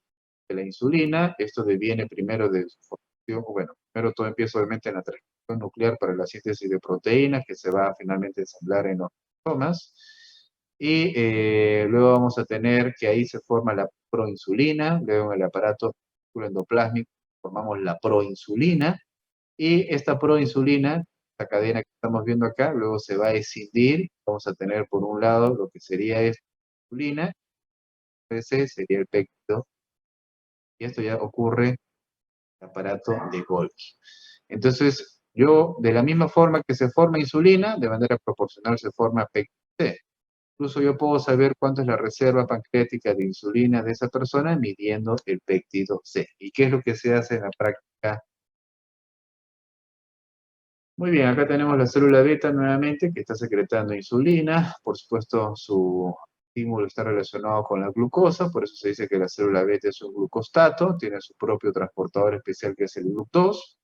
Speaker 1: la insulina. Esto deviene primero de su formación, bueno, primero todo empieza obviamente en la transcripción nuclear para la síntesis de proteínas, que se va a finalmente ensamblar en los ribosomas. Y luego vamos a tener que ahí se forma la proinsulina, luego en el aparato endoplásmico formamos la proinsulina, y esta proinsulina, la cadena que estamos viendo acá, luego se va a escindir, vamos a tener por un lado lo que sería esta insulina, ese sería el péptido, y esto ya ocurre en el aparato de Golgi. Entonces, de la misma forma que se forma insulina, de manera proporcional se forma péptido C. Incluso yo puedo saber cuánto es la reserva pancreática de insulina de esa persona midiendo el péptido C. ¿Y qué es lo que se hace en la práctica? Muy bien, acá tenemos la célula beta nuevamente que está secretando insulina. Por supuesto, su estímulo está relacionado con la glucosa, por eso se dice que la célula beta es un glucostato, tiene su propio transportador especial que es el GLUT2.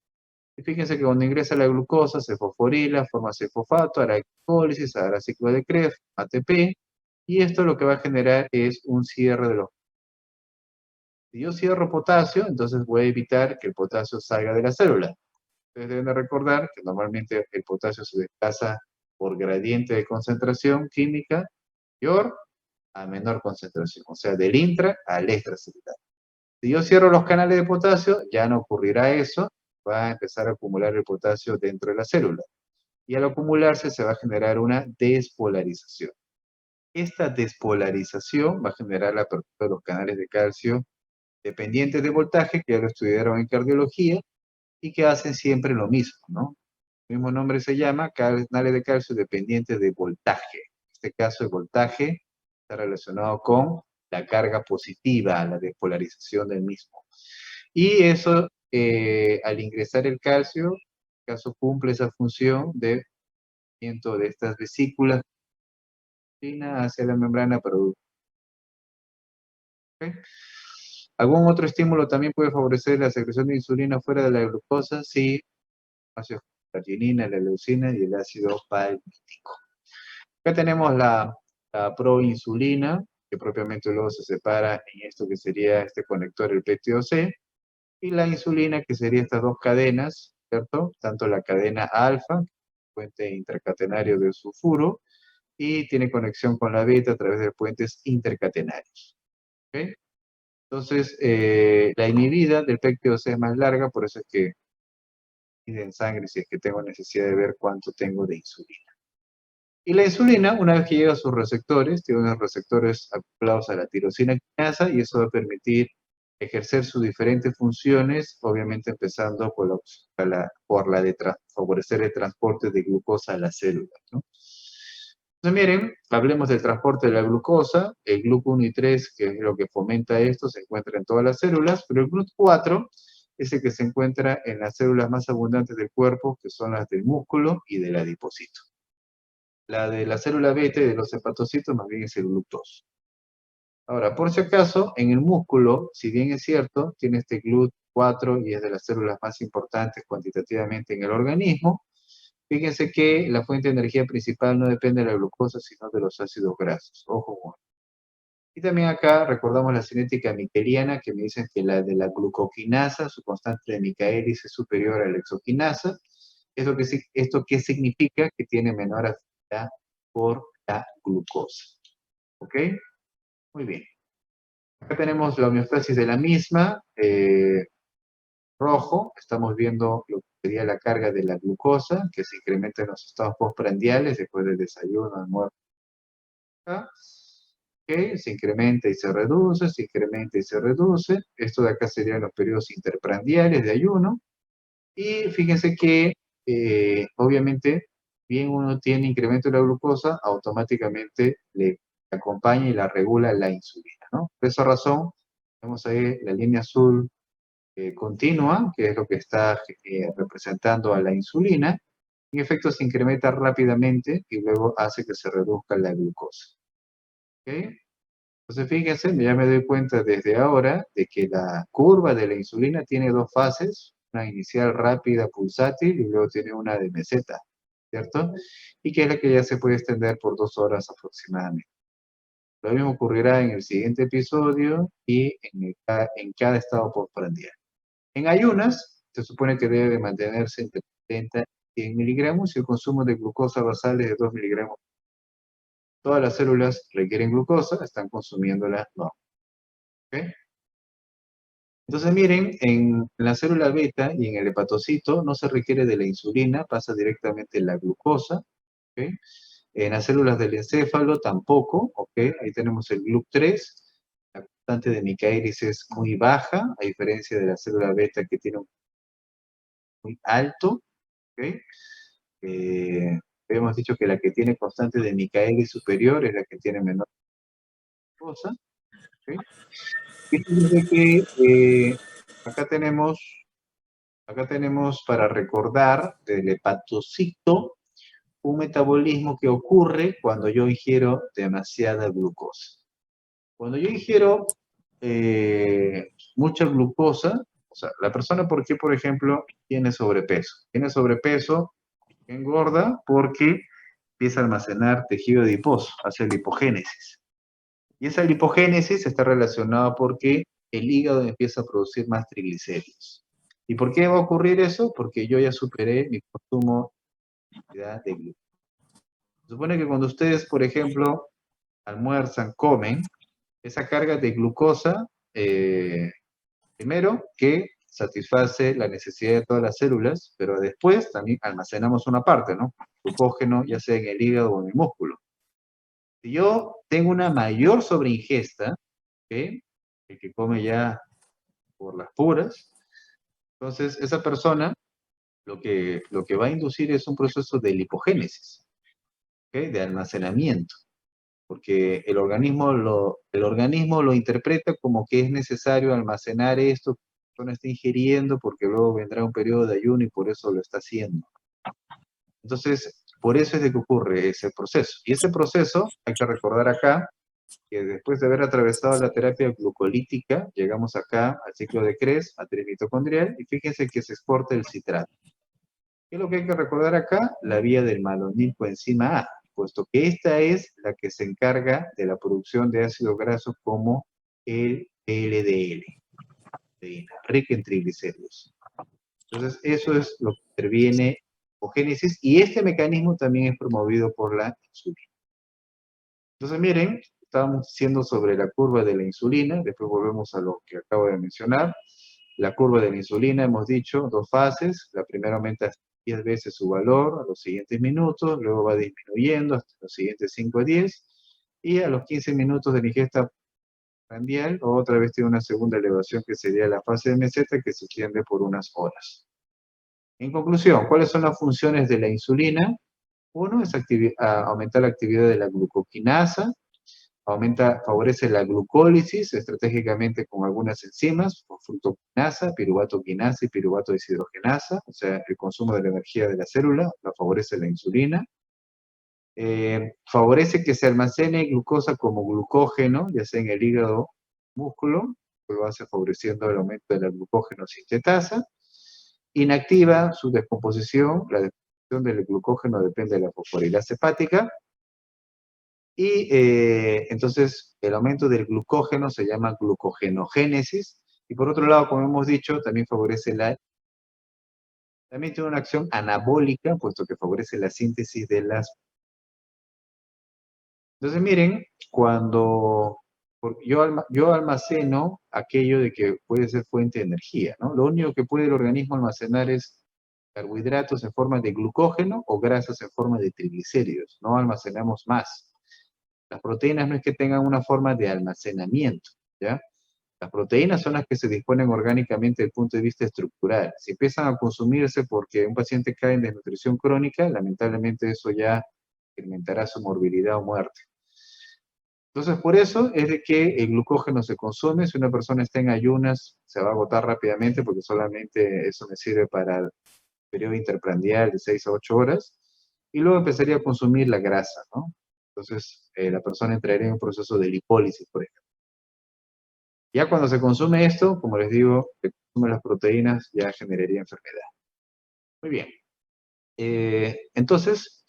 Speaker 1: Y fíjense que cuando ingresa la glucosa se fosforila, forma C-fosfato, hará glicólisis, hará ciclo de Krebs, ATP, y esto lo que va a generar es un cierre de los... Si yo cierro potasio, entonces voy a evitar que el potasio salga de la célula. Ustedes deben de recordar que normalmente el potasio se desplaza por gradiente de concentración química mayor a menor concentración, o sea, del intra al extracelular. Si yo cierro los canales de potasio, ya no ocurrirá eso, va a empezar a acumular el potasio dentro de la célula. Y al acumularse se va a generar una despolarización. Esta despolarización va a generar la apertura de los canales de calcio dependientes de voltaje, que ya lo estudiaron en cardiología, y que hacen siempre lo mismo, ¿no? El mismo nombre se llama canales de calcio dependientes de voltaje. En este caso, el voltaje está relacionado con la carga positiva, la despolarización del mismo. Y eso, al ingresar el calcio, en este caso cumple esa función de movimiento de estas vesículas hacia la membrana productiva. ¿Okay? ¿Algún otro estímulo también puede favorecer la secreción de insulina fuera de la glucosa? Sí, ácido la arginina, la leucina y el ácido palmítico. Acá tenemos la proinsulina, que propiamente luego se separa en esto que sería este conector, el péptido C, y la insulina, que sería estas dos cadenas, ¿cierto? Tanto la cadena alfa, puente intracatenario del sulfuro, y tiene conexión con la beta a través de puentes intercatenarios. ¿Okay? Entonces, la inhibida del péptido C es más larga, por eso es que pide en sangre si es que tengo necesidad de ver cuánto tengo de insulina. Y la insulina, una vez que llega a sus receptores, tiene unos receptores acoplados a la tirosina quinasa y eso va a permitir ejercer sus diferentes funciones, obviamente empezando por la de favorecer el transporte de glucosa a las células, ¿no? Entonces miren, hablemos del transporte de la glucosa. El GLUT1 y 3, que es lo que fomenta esto, se encuentra en todas las células, pero el GLUT4 es el que se encuentra en las células más abundantes del cuerpo, que son las del músculo y del adipocito. La de la célula beta y de los hepatocitos más bien es el GLUT2. Ahora, por si acaso, en el músculo, si bien es cierto, tiene este GLUT4 y es de las células más importantes cuantitativamente en el organismo, fíjense que la fuente de energía principal no depende de la glucosa, sino de los ácidos grasos. Ojo con eso. Y también acá recordamos la cinética miqueliana, que me dicen que la de la glucoquinasa, su constante de Michaelis es superior a la exoquinasa. ¿Esto qué significa? Que tiene menor afinidad por la glucosa. ¿Ok? Muy bien. Acá tenemos la homeostasis de la misma. Rojo, estamos viendo lo que sería la carga de la glucosa, que se incrementa en los estados postprandiales después del desayuno, almuerzo. Okay, se incrementa y se reduce, se incrementa y se reduce. Esto de acá serían los periodos interprandiales de ayuno. Y fíjense que, obviamente, bien uno tiene incremento de la glucosa, automáticamente le acompaña y la regula la insulina, ¿no? Por esa razón, vemos ahí la línea azul continua, que es lo que está representando a la insulina. En efecto, se incrementa rápidamente y luego hace que se reduzca la glucosa. ¿Okay? Entonces, fíjense, ya me doy cuenta desde ahora de que la curva de la insulina tiene dos fases, una inicial rápida, pulsátil, y luego tiene una de meseta, ¿cierto? Y que es la que ya se puede extender por 2 horas aproximadamente. Lo mismo ocurrirá en el siguiente episodio y en cada estado postprandial. En ayunas, se supone que debe de mantenerse entre 30 y 100 miligramos y el consumo de glucosa basal es de 2 miligramos Todas las células requieren glucosa, están consumiéndola, no. ¿Ok? Entonces miren, en la célula beta y en el hepatocito no se requiere de la insulina, pasa directamente la glucosa. ¿Ok? En las células del encéfalo tampoco, ¿ok? Ahí tenemos el GLUC3, la constante de Michaelis es muy baja, a diferencia de la célula beta que tiene un muy alto, ¿ok? Habíamos dicho que la que tiene constante de Michaelis superior es la que tiene menor glucosa, ¿ok? Fíjense que acá tenemos para recordar del hepatocito un metabolismo que ocurre cuando yo ingiero demasiada glucosa. Cuando yo ingiero mucha glucosa, o sea, la persona, ¿por qué, por ejemplo, tiene sobrepeso? Tiene sobrepeso, engorda, porque empieza a almacenar tejido adiposo, hace lipogénesis. Y esa lipogénesis está relacionada porque el hígado empieza a producir más triglicéridos. ¿Y por qué va a ocurrir eso? Porque yo ya superé mi consumo de glucosa. Se supone que cuando ustedes, por ejemplo, almuerzan, comen, esa carga de glucosa, primero, que satisface la necesidad de todas las células, pero después también almacenamos una parte, ¿no? Glucógeno, ya sea en el hígado o en el músculo. Si yo tengo una mayor sobreingesta, ¿ok? El que come ya por las puras, entonces esa persona lo que va a inducir es un proceso de lipogénesis, ¿ok? De almacenamiento, porque el organismo lo interpreta como que es necesario almacenar esto que la persona está ingiriendo, porque luego vendrá un periodo de ayuno y por eso lo está haciendo. Entonces, por eso es de que ocurre ese proceso. Y ese proceso, hay que recordar acá, que después de haber atravesado la terapia glucolítica, llegamos acá al ciclo de Krebs, matriz mitocondrial, y fíjense que se exporta el citrato. ¿Qué es lo que hay que recordar acá? La vía del malonilcoenzima A, puesto que esta es la que se encarga de la producción de ácido graso como el LDL, rica en triglicéridos. Entonces, eso es lo que interviene en la lipogénesis, y este mecanismo también es promovido por la insulina. Entonces, miren, estábamos diciendo sobre la curva de la insulina, después volvemos a lo que acabo de mencionar. La curva de la insulina, hemos dicho, dos fases. La primera aumenta 10 veces su valor a los siguientes minutos, luego va disminuyendo hasta los siguientes 5 a 10, y a los 15 minutos de la ingesta prandial, otra vez tiene una segunda elevación que sería la fase de meseta, que se extiende por unas horas. En conclusión, ¿cuáles son las funciones de la insulina? Uno es aumentar la actividad de la glucoquinasa, favorece la glucólisis estratégicamente con algunas enzimas, con fructoquinasa, piruvatoquinasa y piruvato deshidrogenasa, o sea, el consumo de la energía de la célula, la favorece la insulina. Favorece que se almacene glucosa como glucógeno, ya sea en el hígado, músculo, lo hace favoreciendo el aumento de la glucógeno sintetasa. Inactiva su descomposición, la descomposición del glucógeno depende de la fosforilasa hepática. Y entonces el aumento del glucógeno se llama glucogenogénesis. Y por otro lado, como hemos dicho, también también tiene una acción anabólica, puesto que favorece la síntesis de las. Entonces miren, cuando yo almaceno aquello de que puede ser fuente de energía, ¿no? Lo único que puede el organismo almacenar es carbohidratos en forma de glucógeno o grasas en forma de triglicéridos. No almacenamos más. Las proteínas no es que tengan una forma de almacenamiento, ¿ya? Las proteínas son las que se disponen orgánicamente desde el punto de vista estructural. Si empiezan a consumirse porque un paciente cae en desnutrición crónica, lamentablemente eso ya incrementará su morbilidad o muerte. Entonces, por eso es de que el glucógeno se consume. Si una persona está en ayunas, se va a agotar rápidamente porque solamente eso me sirve para el periodo interprandial de 6 a 8 horas. Y luego empezaría a consumir la grasa, ¿no? Entonces, la persona entraría en un proceso de lipólisis, por ejemplo. Ya cuando se consume esto, como les digo, se consumen las proteínas, ya generaría enfermedad. Muy bien. Entonces,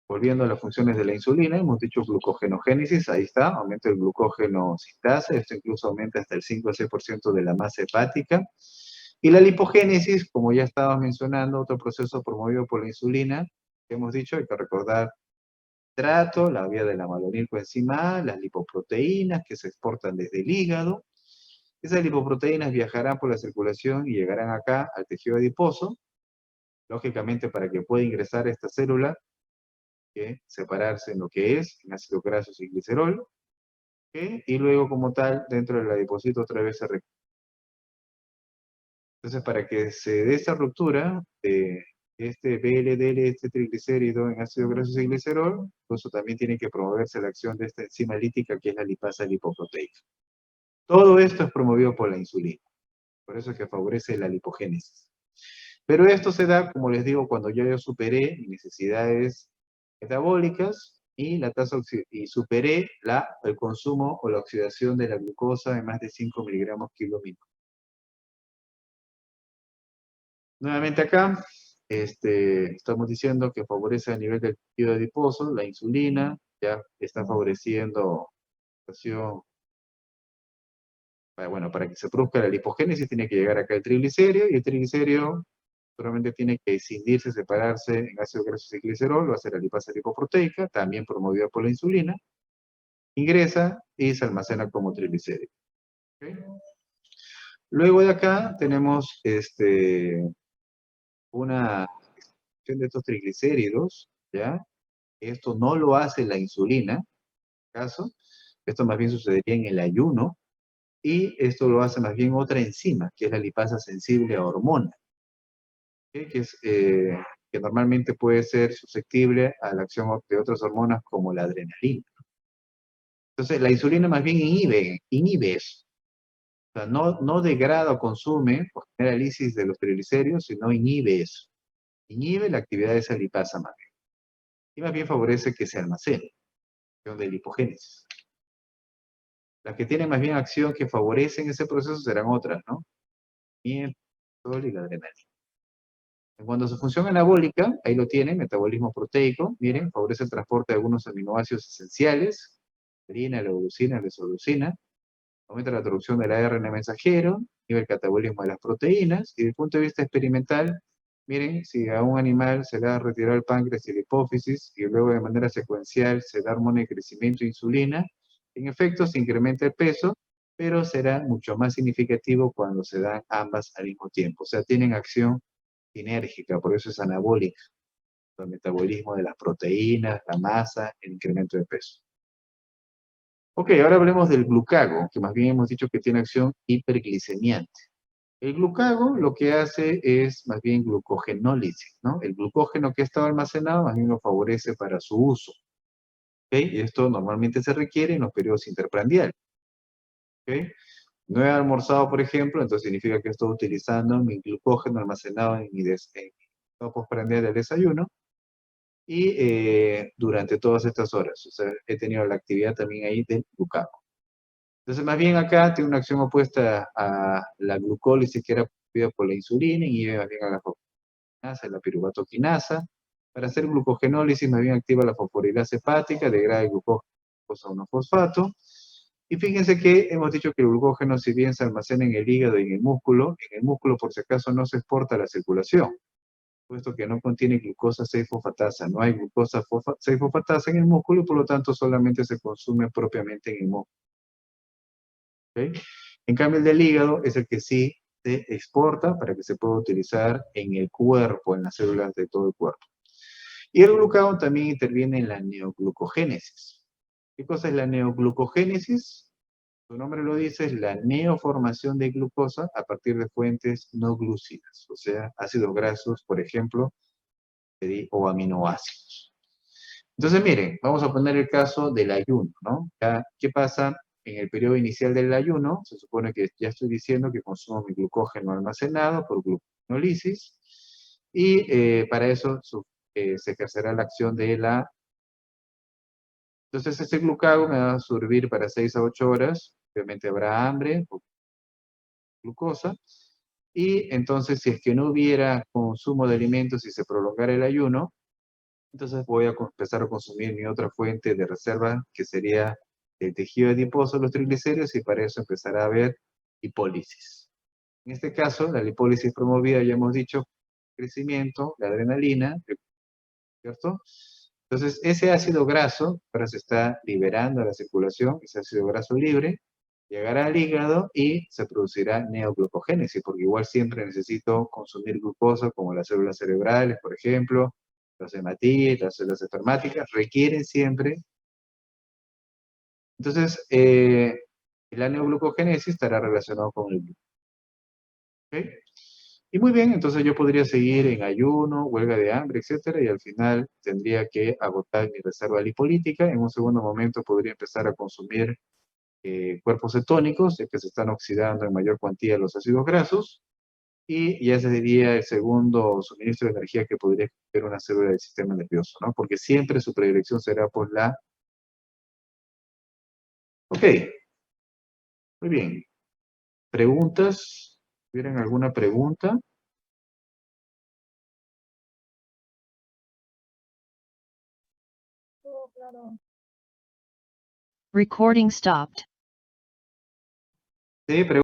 Speaker 1: volviendo a las funciones de la insulina, hemos dicho glucogenogénesis, ahí está, aumenta el glucógeno sintasa, esto incluso aumenta hasta el 5 a 6% de la masa hepática. Y la lipogénesis, como ya estaba mencionando, otro proceso promovido por la insulina, que hemos dicho, hay que recordar carbohidrato, la vía de la malonilcoenzima A, las lipoproteínas que se exportan desde el hígado. Esas lipoproteínas viajarán por la circulación y llegarán acá al tejido adiposo. Lógicamente, para que pueda ingresar esta célula, que separarse en lo que es, en ácidos grasos y glicerol, ¿ok? Y luego como tal, dentro del adipocito otra vez se recupera. Entonces, para que se dé esa ruptura de este VLDL, este triglicérido en ácidos grasos y glicerol, incluso también tiene que promoverse la acción de esta enzima lítica que es la lipasa lipoproteica. Todo esto es promovido por la insulina, por eso es que favorece la lipogénesis. Pero esto se da, como les digo, cuando yo superé mis necesidades metabólicas y la tasa y superé el consumo o la oxidación de la glucosa en más de 5 miligramos kilo minuto. Nuevamente acá, estamos diciendo que favorece a nivel del tejido adiposo, la insulina, ya está favoreciendo la acción. Bueno, para que se produzca la lipogénesis tiene que llegar acá el triglicérido, y el triglicérido solamente tiene que escindirse, separarse en ácidos grasos y glicerol, o hacer la lipasa lipoproteica, también promovida por la insulina, ingresa y se almacena como triglicérido. ¿Okay? Luego de acá tenemos una de estos triglicéridos, ¿ya? Esto no lo hace la insulina, en caso. Esto más bien sucedería en el ayuno, y esto lo hace más bien otra enzima, que es la lipasa sensible a hormona, ¿okay? Que normalmente puede ser susceptible a la acción de otras hormonas como la adrenalina. Entonces, la insulina más bien inhibe eso. O sea, no degrada o consume o genera lisis de los triglicéridos, sino inhibe eso. Inhibe la actividad de esa lipasa más bien. Y más bien favorece que se almacene, de lipogénesis. Las que tienen más bien acción que favorecen ese proceso serán otras, ¿no? Miel, sol y la adrenalina. En cuanto a su función anabólica, ahí lo tienen, metabolismo proteico, miren, favorece el transporte de algunos aminoácidos esenciales, la leucina, la isoleucina, aumenta la traducción del ARN mensajero, nivel el catabolismo de las proteínas, y desde el punto de vista experimental, miren, si a un animal se le ha retirado el páncreas y la hipófisis, y luego de manera secuencial se da hormona de crecimiento e insulina, en efecto se incrementa el peso, pero será mucho más significativo cuando se dan ambas al mismo tiempo. O sea, tienen acción sinérgica, por eso es anabólica, el metabolismo de las proteínas, la masa, el incremento de peso. Ok, ahora hablemos del glucago, que más bien hemos dicho que tiene acción hiperglicemiante. El glucago lo que hace es más bien glucogenólisis, ¿no? El glucógeno que ha estado almacenado más bien lo favorece para su uso. ¿Ok? Y esto normalmente se requiere en los periodos interprandiales. ¿Ok? No he almorzado, por ejemplo, entonces significa que estoy utilizando mi glucógeno almacenado en mi postprandial del desayuno, y durante todas estas horas. O sea, he tenido la actividad también ahí del glucago. Entonces, más bien acá tiene una acción opuesta a la glucólisis que era producida por la insulina, y más bien a la fosforinasa, la piruvatoquinasa. Para hacer glucogenólisis, más bien activa la fosforilasa hepática, degrada el glucógeno a 1-fosfato. Y fíjense que hemos dicho que el glucógeno, si bien se almacena en el hígado y en el músculo por si acaso no se exporta a la circulación, puesto que no contiene glucosa 6-fosfatasa. No hay glucosa 6-fosfatasa en el músculo, y por lo tanto solamente se consume propiamente en el músculo. ¿Okay? En cambio, el del hígado es el que sí se exporta para que se pueda utilizar en el cuerpo, en las células de todo el cuerpo. Y el glucagón también interviene en la neoglucogénesis. ¿Qué cosa es la neoglucogénesis? Su nombre lo dice, es la neoformación de glucosa a partir de fuentes no glucidas, o sea, ácidos grasos, por ejemplo, o aminoácidos. Entonces, miren, vamos a poner el caso del ayuno, ¿no? ¿Qué pasa en el periodo inicial del ayuno? Se supone que ya estoy diciendo que consumo mi glucógeno almacenado por glucogenólisis, y para eso se ejercerá la acción de la... Entonces, ese glucago me va a servir para 6 a 8 horas, obviamente habrá hambre, por glucosa, y entonces si es que no hubiera consumo de alimentos y se prolongara el ayuno, entonces voy a empezar a consumir mi otra fuente de reserva, que sería el tejido adiposo, los triglicéridos, y para eso empezará a haber lipólisis. En este caso, la lipólisis promovida, ya hemos dicho, crecimiento, la adrenalina, ¿cierto? Entonces, ese ácido graso ahora se está liberando a la circulación, ese ácido graso libre, llegará al hígado y se producirá neoglucogénesis, porque igual siempre necesito consumir glucosa, como las células cerebrales, por ejemplo, las hematitas, las células espermáticas, requieren siempre. Entonces, la neoglucogénesis estará relacionado con el gluten. ¿Ok? Y muy bien, entonces yo podría seguir en ayuno, huelga de hambre, etcétera, y al final tendría que agotar mi reserva lipolítica. En un segundo momento podría empezar a consumir cuerpos cetónicos, ya que se están oxidando en mayor cuantía los ácidos grasos, y ya sería el segundo suministro de energía que podría tener una célula del sistema nervioso, ¿no? Porque siempre su predilección será por la... Ok, muy bien. ¿Preguntas? ¿Tuvieran alguna pregunta?
Speaker 3: Recording stopped.
Speaker 1: Sí,